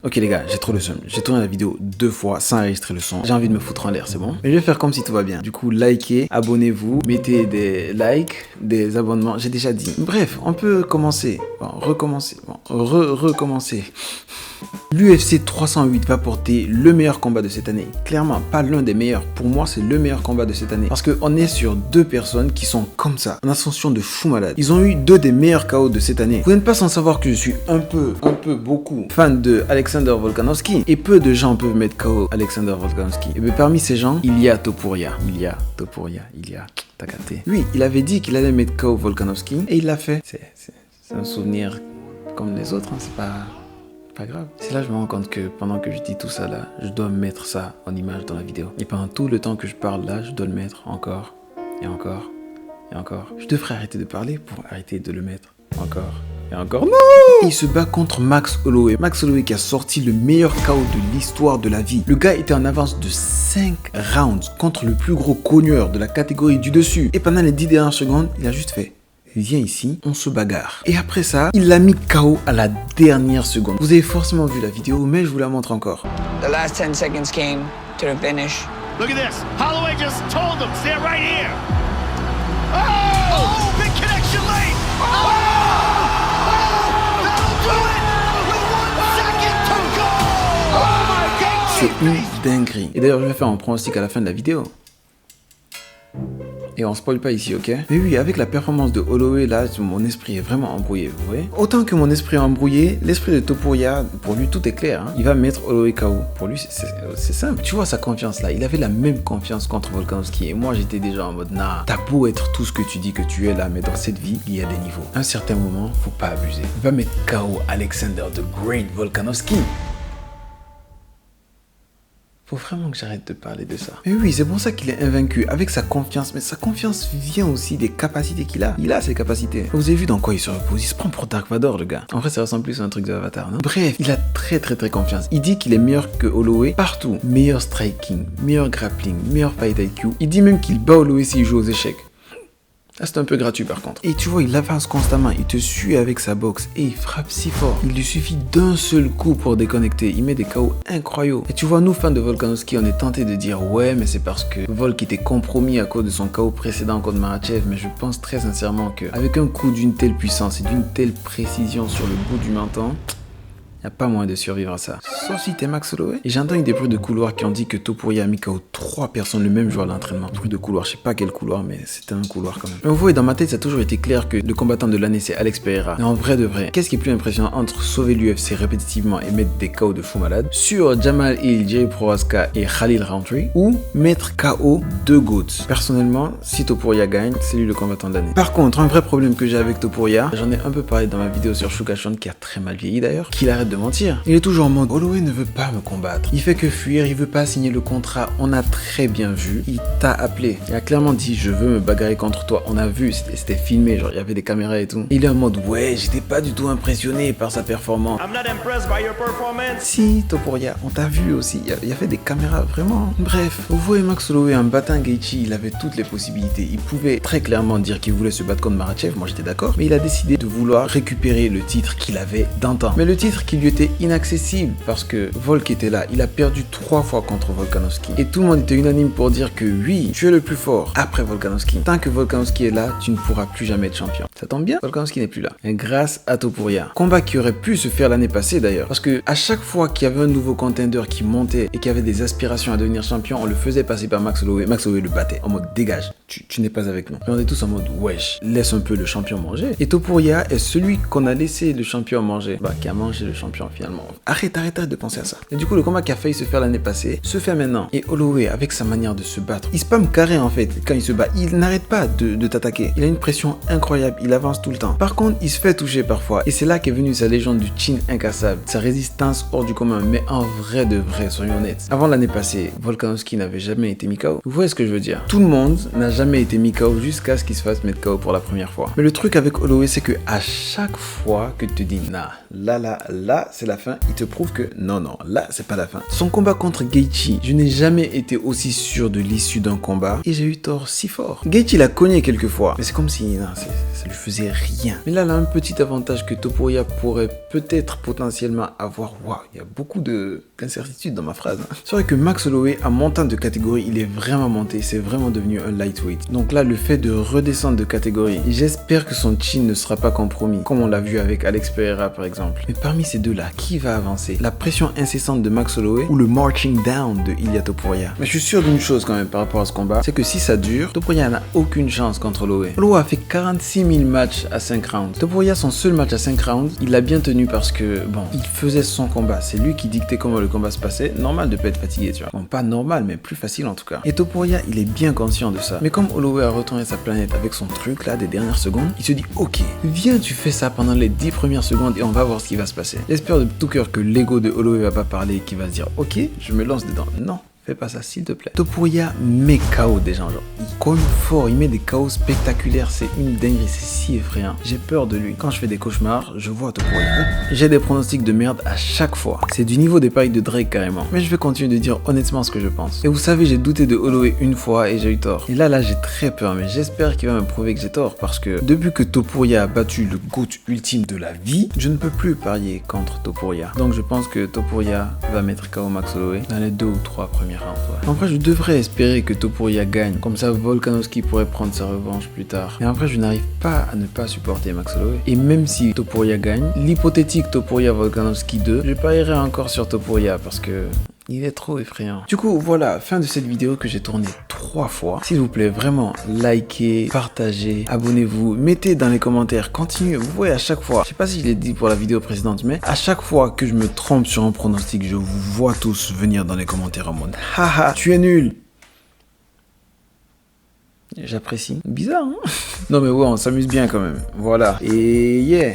Ok les gars, j'ai trop le seum. J'ai tourné la vidéo 2 fois sans enregistrer le son. J'ai envie de me foutre en l'air, c'est bon? Mais je vais faire comme si tout va bien. Du coup, likez, abonnez-vous, mettez des likes, des abonnements. J'ai déjà dit. Bref, on peut commencer. Bon, recommencer. Bon, recommencer. L'UFC 308 va porter le meilleur combat de cette année. Clairement, pas l'un des meilleurs. Pour moi, c'est le meilleur combat de cette année. Parce qu'on est sur deux personnes qui sont comme ça, en ascension de fou malade. Ils ont eu deux des meilleurs KO de cette année. Vous n'êtes pas sans savoir que je suis beaucoup fan de Alexander Volkanovski. Et peu de gens peuvent mettre KO Alexander Volkanovski. Et bien parmi ces gens, il y a Topuria. T'as capté. Lui, il avait dit qu'il allait mettre KO Volkanovski. Et il l'a fait. C'est un souvenir comme les autres, hein. C'est pas grave. C'est là que je me rends compte que pendant que je dis tout ça là, je dois mettre ça en image dans la vidéo. Et pendant tout le temps que je parle là, je dois le mettre encore et encore et encore. Je devrais arrêter de parler pour arrêter de le mettre encore et encore. Non! Il se bat contre Max Holloway. Max Holloway qui a sorti le meilleur KO de l'histoire de la vie. Le gars était en avance de 5 rounds contre le plus gros cogneur de la catégorie du dessus. Et pendant les 10 dernières secondes, il a juste fait: viens ici, on se bagarre. Et après ça, il l'a mis KO à la dernière seconde. Vous avez forcément vu la vidéo, mais je vous la montre encore. The last 10 seconds came to the finish. Look at this. Holloway just told them, stand right here. Oh, big connection late. Oh, that'll do it. With 1 second to go. Oh my God. C'est une dinguerie. Et d'ailleurs, je vais faire un pronostic à la fin de la vidéo. Et on spoil pas ici, ok? Mais oui, avec la performance de Holloway, là, mon esprit est vraiment embrouillé, vous voyez? Autant que mon esprit est embrouillé, l'esprit de Topuria, pour lui, tout est clair, hein? Il va mettre Holloway KO. Pour lui, c'est simple. Tu vois sa confiance, là. Il avait la même confiance contre Volkanovski. Et moi, j'étais déjà en mode, nah, t'as beau être tout ce que tu dis que tu es là, mais dans cette vie, il y a des niveaux. À un certain moment, faut pas abuser. Il va mettre KO Alexander the Great Volkanovski. Faut vraiment que j'arrête de parler de ça. Mais oui, c'est pour ça qu'il est invaincu, avec sa confiance. Mais sa confiance vient aussi des capacités qu'il a. Il a ses capacités. Vous avez vu dans quoi il se repose? Il se prend pour Dark Vador, le gars. En vrai, ça ressemble plus à un truc de Avatar, non? Bref, il a très confiance. Il dit qu'il est meilleur que Holloway partout. Meilleur striking, meilleur grappling, meilleur fight IQ. Il dit même qu'il bat Holloway s'il joue aux échecs. Là, c'est un peu gratuit par contre. Et tu vois, il avance constamment, il te suit avec sa boxe et il frappe si fort. Il lui suffit d'un seul coup pour déconnecter. Il met des KO incroyables. Et tu vois, nous, fans de Volkanovski, on est tentés de dire ouais, mais c'est parce que Volk était compromis à cause de son KO précédent contre Makhachev. Mais je pense très sincèrement qu'avec un coup d'une telle puissance et d'une telle précision sur le bout du menton, y a pas moyen de survivre à ça. Sauf si t'es Max Holloway. Et j'entends des bruits de couloir qui ont dit que Topuria a mis KO 3 personnes le même jour à l'entraînement. Bruit de couloir, je sais pas quel couloir, mais c'était un couloir quand même. Mais vous voyez, dans ma tête, ça a toujours été clair que le combattant de l'année, c'est Alex Pereira. Mais en vrai de vrai, qu'est-ce qui est plus impressionnant entre sauver l'UFC répétitivement et mettre des KO de fou malade sur Jamal Hill, Jerry Prochazka et Khalil Rountree, ou mettre KO deux GOATs? Personnellement, si Topuria gagne, c'est lui le combattant de l'année. Par contre, un vrai problème que j'ai avec Topuria, j'en ai un peu parlé dans ma vidéo sur Shukashon, qui a très mal vieilli d'ailleurs, qu'il arrête de mentir. Il est toujours en mode Holloway ne veut pas me combattre. Il fait que fuir, il veut pas signer le contrat. On a très bien vu. Il t'a appelé. Il a clairement dit je veux me bagarrer contre toi. On a vu, c'était filmé, genre il y avait des caméras et tout. Il est en mode ouais, j'étais pas du tout impressionné par sa performance. I'm not impressed by your performance. Si, Topuria, on t'a vu aussi. Il y avait des caméras, vraiment. Bref, vous voyez Max Holloway en battant Gaethje, il avait toutes les possibilités. Il pouvait très clairement dire qu'il voulait se battre contre Makhachev. Moi j'étais d'accord. Mais il a décidé de vouloir récupérer le titre qu'il avait d'antan. Mais le titre qui lui était inaccessible parce que Volk était là. Il a perdu 3 fois contre Volkanovski. Et tout le monde était unanime pour dire que oui, tu es le plus fort après Volkanovski. Tant que Volkanovski est là, tu ne pourras plus jamais être champion. Ça tombe bien, Volkanovski n'est plus là. Et grâce à Topuria. Combat qui aurait pu se faire l'année passée d'ailleurs. Parce que à chaque fois qu'il y avait un nouveau contender qui montait et qui avait des aspirations à devenir champion, on le faisait passer par Max Holloway. Max Holloway le battait en mode dégage. Tu n'es pas avec nous. Et on est tous en mode wesh, laisse un peu le champion manger. Et Topuria est celui qu'on a laissé le champion manger. Bah, qui a mangé le champion finalement. Arrête de penser à ça. Et du coup, le combat qui a failli se faire l'année passée se fait maintenant. Et Holloway, avec sa manière de se battre, il spam carré en fait quand il se bat. Il n'arrête pas de t'attaquer. Il a une pression incroyable. Il avance tout le temps. Par contre, il se fait toucher parfois. Et c'est là qu'est venue sa légende du chin incassable. Sa résistance hors du commun. Mais en vrai de vrai, soyons honnêtes. Avant l'année passée, Volkanovski n'avait jamais été mis KO. Vous voyez ce que je veux dire? Tout le monde n'a jamais été mis KO jusqu'à ce qu'il se fasse mettre KO pour la première fois. Mais le truc avec Holloway, c'est que à chaque fois que tu te dis, nah, là, là c'est la fin, il te prouve que non, là c'est pas la fin. Son combat contre Gaethje, je n'ai jamais été aussi sûr de l'issue d'un combat et j'ai eu tort si fort. Gaethje l'a cogné quelques fois, mais c'est comme si ça lui faisait rien. Mais là, il a un petit avantage que Topuria pourrait peut-être potentiellement avoir. Waouh, il y a beaucoup d'incertitudes dans ma phrase. C'est vrai que Max Holloway, en montant de catégorie, il est vraiment monté, c'est vraiment devenu un lightweight. Donc là, le fait de redescendre de catégorie, j'espère que son chin ne sera pas compromis, comme on l'a vu avec Alex Pereira par exemple. Mais parmi ces deux-là, qui va avancer? La pression incessante de Max Holloway ou le marching down de Ilia Topuria? Mais je suis sûr d'une chose quand même par rapport à ce combat, c'est que si ça dure, Topuria n'a aucune chance contre Holloway. Holloway a fait 46 000 matchs à 5 rounds. Topuria, son seul match à 5 rounds, il l'a bien tenu parce que, bon, il faisait son combat. C'est lui qui dictait comment le combat se passait. Normal de pas être fatigué, tu vois. Bon, pas normal, mais plus facile en tout cas. Et Topuria, il est bien conscient de ça. Mais comme Holloway a retourné sa planète avec son truc là des dernières secondes, il se dit, ok, viens, tu fais ça pendant les 10 premières secondes et on va voir ce qui va se passer. J'espère de tout cœur que l'ego de Holloway va pas parler et qu'il va se dire, ok, je me lance dedans. Non. Fais pas ça s'il te plaît. Topuria met KO des gens, genre il cogne fort, il met des KO spectaculaires, c'est une dinguerie, c'est si effrayant. J'ai peur de lui. Quand je fais des cauchemars, je vois Topuria. J'ai des pronostics de merde à chaque fois. C'est du niveau des pailles de Drake carrément. Mais je vais continuer de dire honnêtement ce que je pense. Et vous savez, j'ai douté de Holloway une fois et j'ai eu tort. Et là j'ai très peur, mais j'espère qu'il va me prouver que j'ai tort parce que depuis que Topuria a battu le GOAT ultime de la vie, je ne peux plus parier contre Topuria. Donc je pense que Topuria va mettre KO Max Holloway dans les 2 ou 3 premières. En vrai, je devrais espérer que Topuria gagne. Comme ça, Volkanovski pourrait prendre sa revanche plus tard. Mais en vrai, je n'arrive pas à ne pas supporter Max Holloway. Et même si Topuria gagne, l'hypothétique Topuria Volkanovski 2, je parierai encore sur Topuria parce que il est trop effrayant. Du coup, voilà, fin de cette vidéo que j'ai tournée 3 fois. S'il vous plaît, vraiment, likez, partagez, abonnez-vous, mettez dans les commentaires, continuez. Vous voyez, à chaque fois, je sais pas si je l'ai dit pour la vidéo précédente, mais à chaque fois que je me trompe sur un pronostic, je vous vois tous venir dans les commentaires en mode haha, tu es nul. J'apprécie. Bizarre, hein? Non mais ouais, on s'amuse bien quand même. Voilà. Et yeah.